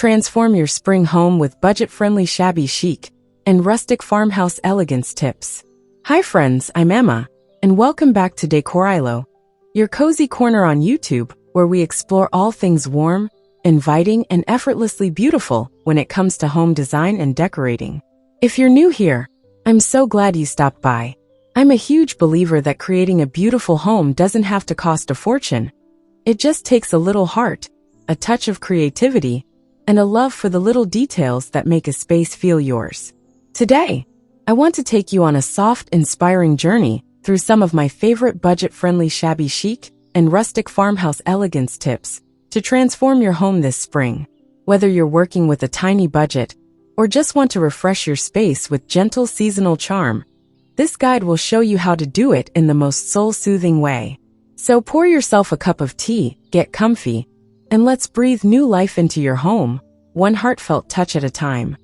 Transform your spring home with budget-friendly Shabby Chic and Rustic Farmhouse Elegance tips. Hi friends, I'm Emma, and welcome back to Decor, your cozy corner on YouTube, where we explore all things warm, inviting, and effortlessly beautiful when it comes to home design and decorating. If you're new here, I'm so glad you stopped by. I'm a huge believer that creating a beautiful home doesn't have to cost a fortune. It just takes a little heart, a touch of creativity, and a love for the little details that make a space feel yours. Today, I want to take you on a soft, inspiring journey through some of my favorite budget-friendly Shabby Chic and Rustic Farmhouse Elegance tips to transform your home this spring. Whether you're working with a tiny budget or just want to refresh your space with gentle seasonal charm, this guide will show you how to do it in the most soul-soothing way. So pour yourself a cup of tea, get comfy, and let's breathe new life into your home, one heartfelt touch at a time.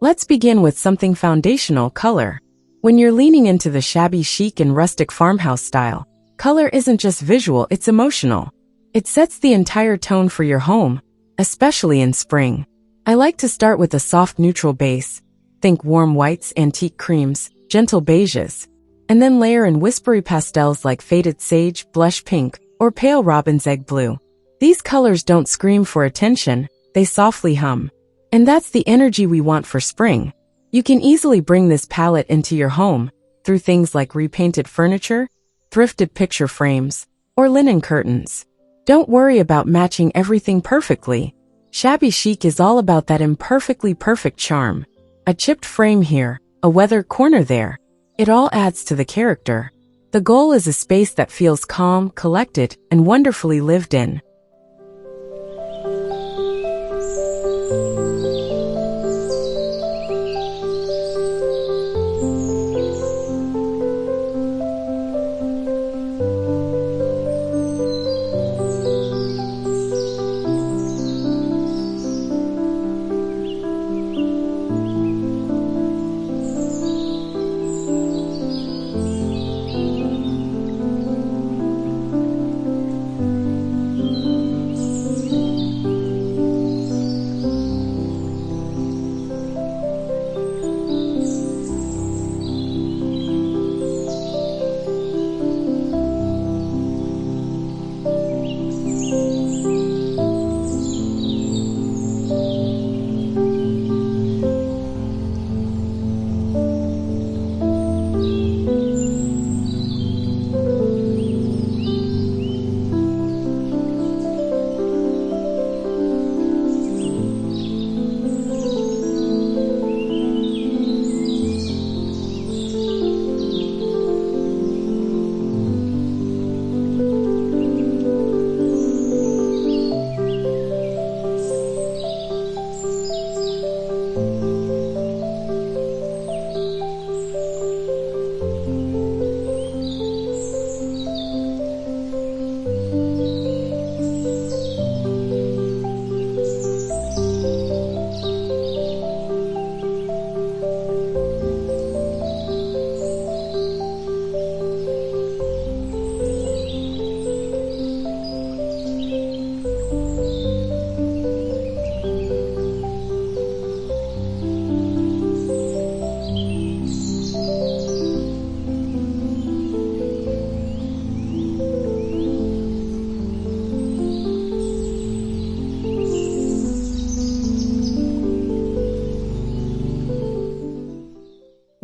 Let's begin with something foundational: color. When you're leaning into the Shabby Chic and Rustic Farmhouse style, color isn't just visual, it's emotional. It sets the entire tone for your home, especially in spring. I like to start with a soft neutral base. Think warm whites, antique creams, gentle beiges, and then layer in whispery pastels like faded sage, blush pink, or pale robin's egg blue. These colors don't scream for attention, they softly hum. And that's the energy we want for spring. You can easily bring this palette into your home through things like repainted furniture, thrifted picture frames, or linen curtains. Don't worry about matching everything perfectly. Shabby Chic is all about that imperfectly perfect charm. A chipped frame here, a weathered corner there. It all adds to the character. The goal is a space that feels calm, collected, and wonderfully lived in.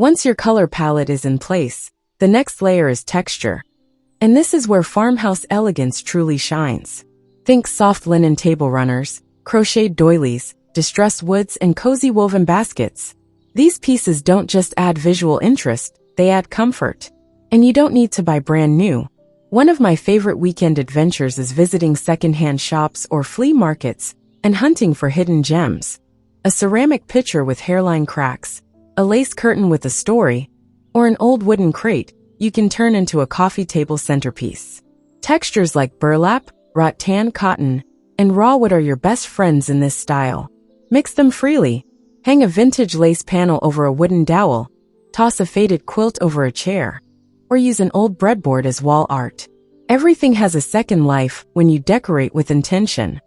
Once your color palette is in place, the next layer is texture. And this is where farmhouse elegance truly shines. Think soft linen table runners, crocheted doilies, distressed woods, and cozy woven baskets. These pieces don't just add visual interest, they add comfort. And you don't need to buy brand new. One of my favorite weekend adventures is visiting secondhand shops or flea markets and hunting for hidden gems. A ceramic pitcher with hairline cracks, a lace curtain with a story, or an old wooden crate you can turn into a coffee table centerpiece. Textures like burlap, rattan cotton, and raw wood are your best friends in this style. Mix them freely. Hang a vintage lace panel over a wooden dowel, toss a faded quilt over a chair, or use an old breadboard as wall art. Everything has a second life when you decorate with intention.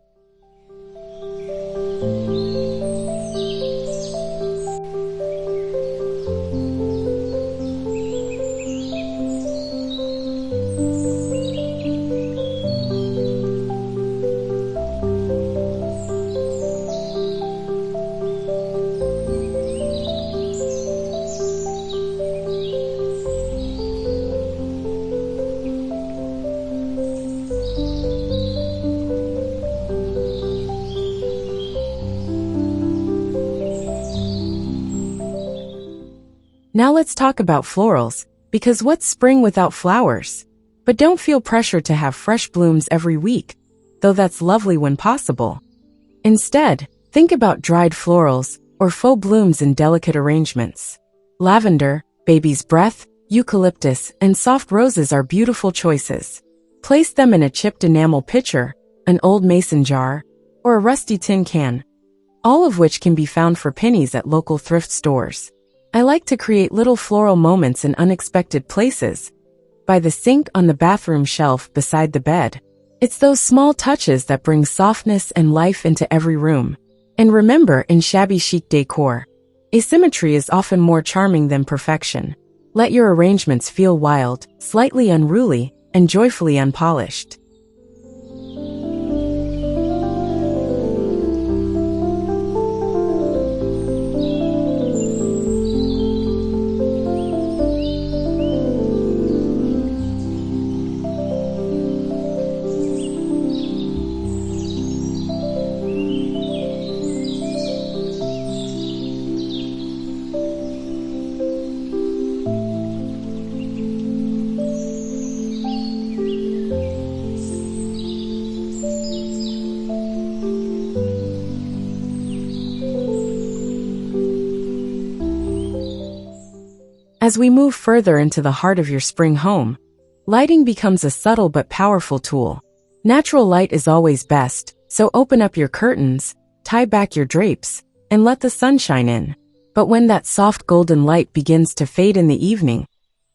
Now let's talk about florals, because what's spring without flowers? But don't feel pressure to have fresh blooms every week, though that's lovely when possible. Instead, think about dried florals or faux blooms in delicate arrangements. Lavender, baby's breath, eucalyptus, and soft roses are beautiful choices. Place them in a chipped enamel pitcher, an old mason jar, or a rusty tin can, all of which can be found for pennies at local thrift stores. I like to create little floral moments in unexpected places. By the sink, on the bathroom shelf, beside the bed. It's those small touches that bring softness and life into every room. And remember, in shabby chic decor, asymmetry is often more charming than perfection. Let your arrangements feel wild, slightly unruly, and joyfully unpolished. As we move further into the heart of your spring home, lighting becomes a subtle but powerful tool. Natural light is always best, so open up your curtains, tie back your drapes, and let the sun shine in. But when that soft golden light begins to fade in the evening,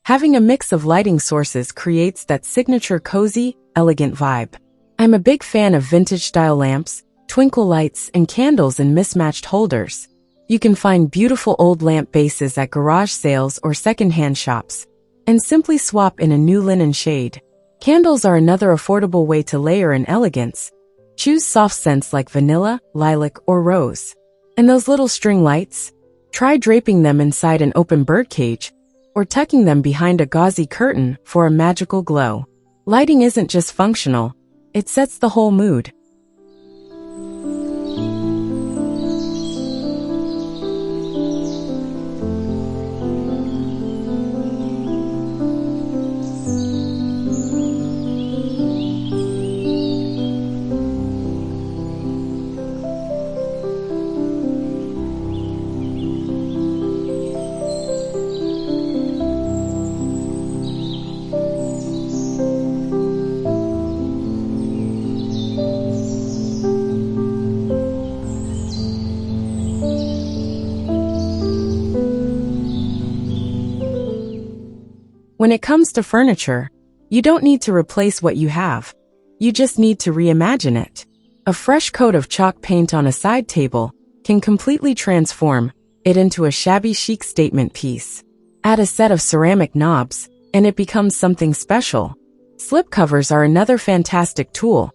having a mix of lighting sources creates that signature cozy, elegant vibe. I'm a big fan of vintage-style lamps, twinkle lights, and candles in mismatched holders. You can find beautiful old lamp bases at garage sales or secondhand shops, and simply swap in a new linen shade. Candles are another affordable way to layer in elegance. Choose soft scents like vanilla, lilac, or rose. And those little string lights? Try draping them inside an open birdcage, or tucking them behind a gauzy curtain for a magical glow. Lighting isn't just functional, it sets the whole mood. When it comes to furniture, you don't need to replace what you have. You just need to reimagine it. A fresh coat of chalk paint on a side table can completely transform it into a shabby chic statement piece. Add a set of ceramic knobs, and it becomes something special. Slipcovers are another fantastic tool.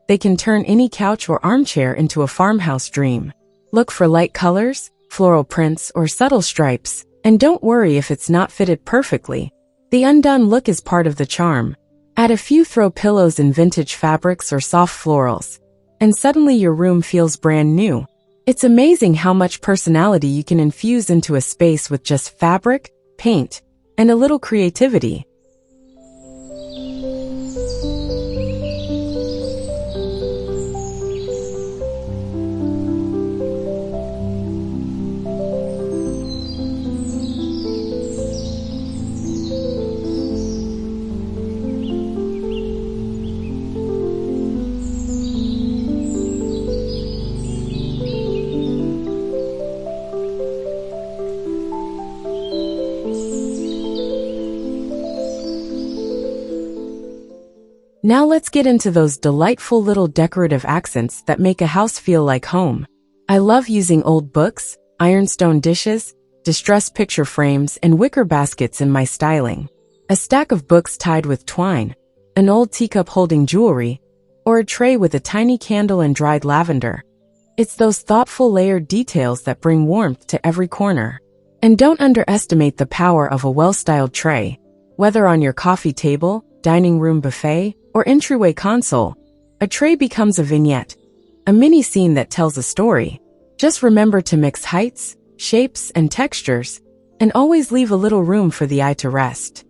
They can turn any couch or armchair into a farmhouse dream. Look for light colors, floral prints, or subtle stripes, And don't worry if it's not fitted perfectly. The undone look is part of the charm. Add a few throw pillows in vintage fabrics or soft florals, and suddenly your room feels brand new. It's amazing how much personality you can infuse into a space with just fabric, paint, and a little creativity. Now let's get into those delightful little decorative accents that make a house feel like home. I love using old books, ironstone dishes, distressed picture frames, and wicker baskets in my styling. A stack of books tied with twine, an old teacup holding jewelry, or a tray with a tiny candle and dried lavender. It's those thoughtful layered details that bring warmth to every corner. And don't underestimate the power of a well-styled tray. Whether on your coffee table, dining room buffet, or entryway console, a tray becomes a vignette, a mini scene that tells a story. Just remember to mix heights, shapes, and textures, and always leave a little room for the eye to rest.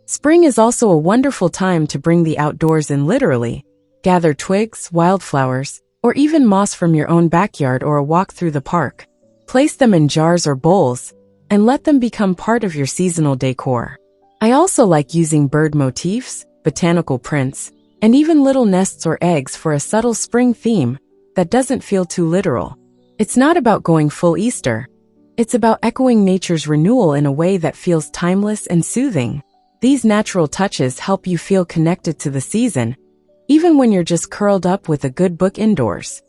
Spring is also a wonderful time to bring the outdoors in literally. Gather twigs, wildflowers, or even moss from your own backyard or a walk through the park. Place them in jars or bowls, and let them become part of your seasonal decor. I also like using bird motifs, botanical prints, and even little nests or eggs for a subtle spring theme that doesn't feel too literal. It's not about going full Easter. It's about echoing nature's renewal in a way that feels timeless and soothing. These natural touches help you feel connected to the season, even when you're just curled up with a good book indoors.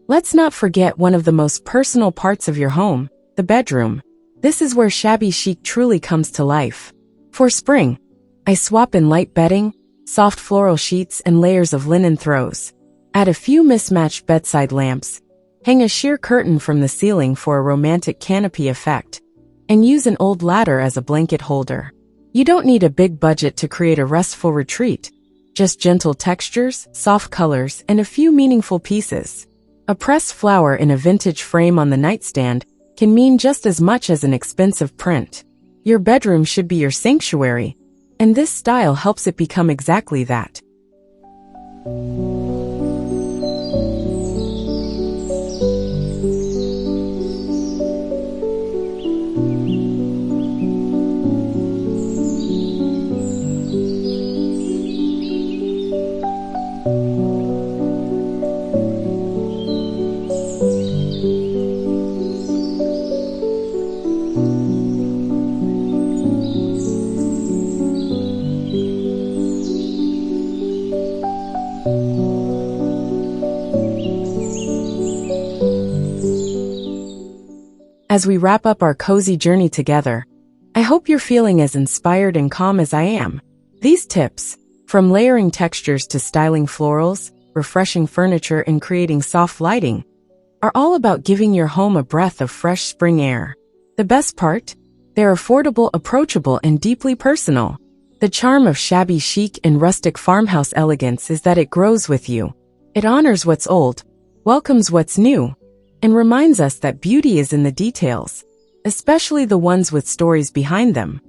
Let's not forget one of the most personal parts of your home, the bedroom. This is where Shabby Chic truly comes to life. For spring, I swap in light bedding, soft floral sheets, and layers of linen throws. Add a few mismatched bedside lamps, hang a sheer curtain from the ceiling for a romantic canopy effect, and use an old ladder as a blanket holder. You don't need a big budget to create a restful retreat, just gentle textures, soft colors, and a few meaningful pieces. A pressed flower in a vintage frame on the nightstand can mean just as much as an expensive print. Your bedroom should be your sanctuary, and this style helps it become exactly that. As we wrap up our cozy journey together, I hope you're feeling as inspired and calm as I am. These tips, from layering textures to styling florals, refreshing furniture, and creating soft lighting, are all about giving your home a breath of fresh spring air. The best part? They're affordable, approachable, and deeply personal. The charm of Shabby Chic and Rustic Farmhouse Elegance is that it grows with you. It honors what's old, welcomes what's new, and reminds us that beauty is in the details, especially the ones with stories behind them.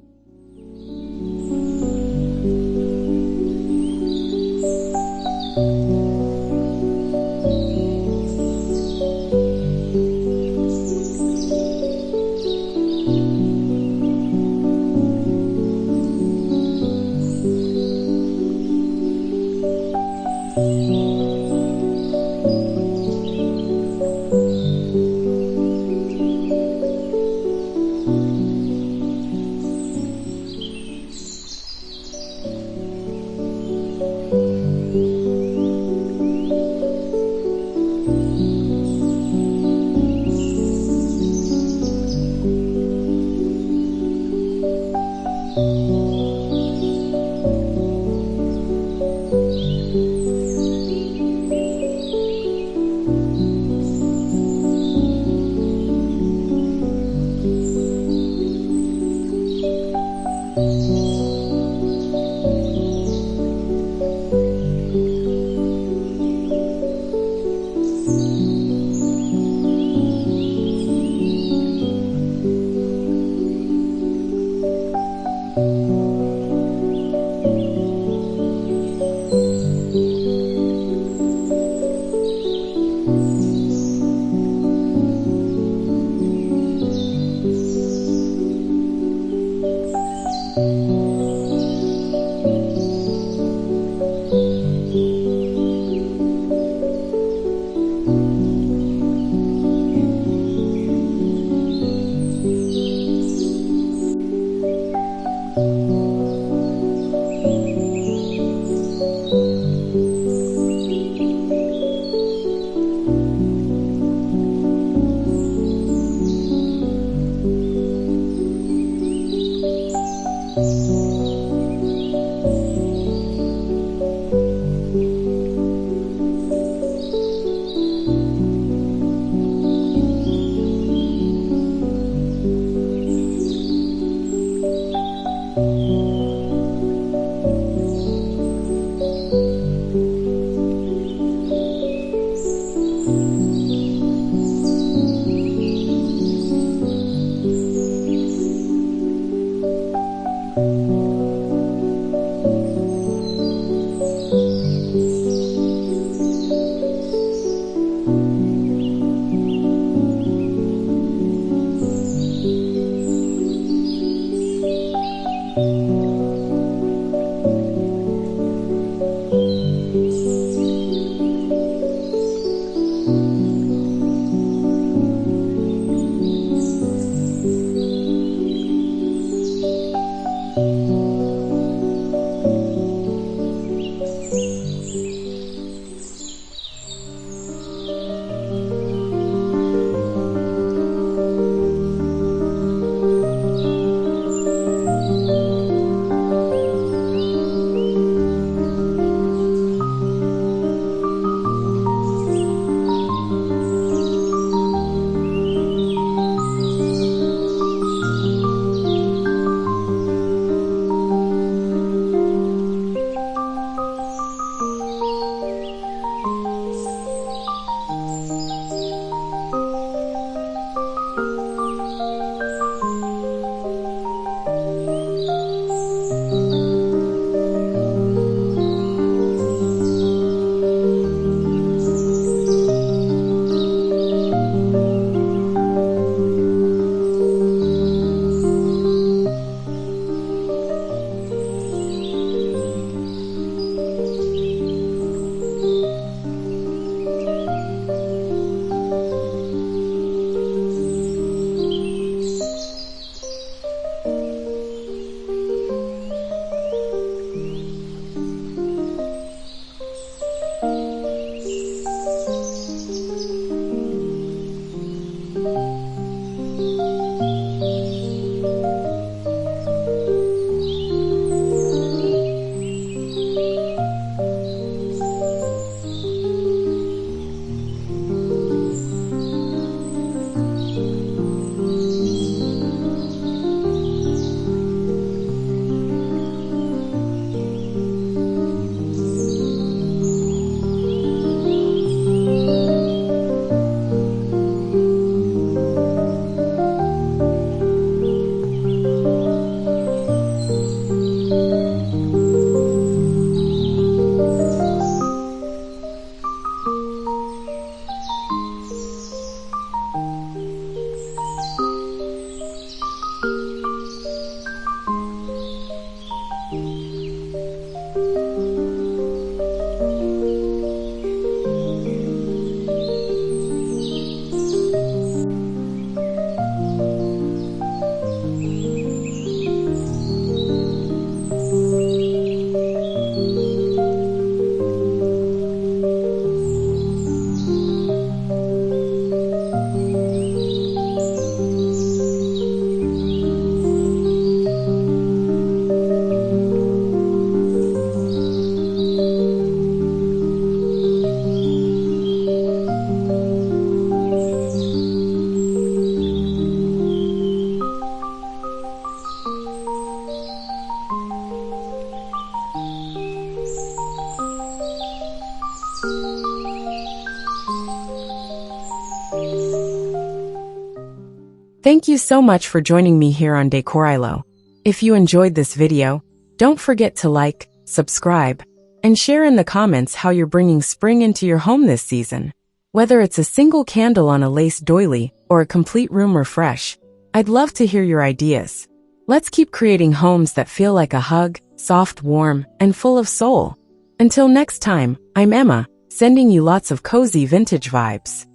Thank you so much for joining me here on Decor. If you enjoyed this video, don't forget to like, subscribe, and share in the comments how you're bringing spring into your home this season. Whether it's a single candle on a lace doily or a complete room refresh, I'd love to hear your ideas. Let's keep creating homes that feel like a hug, soft, warm, and full of soul. Until next time, I'm Emma, sending you lots of cozy vintage vibes.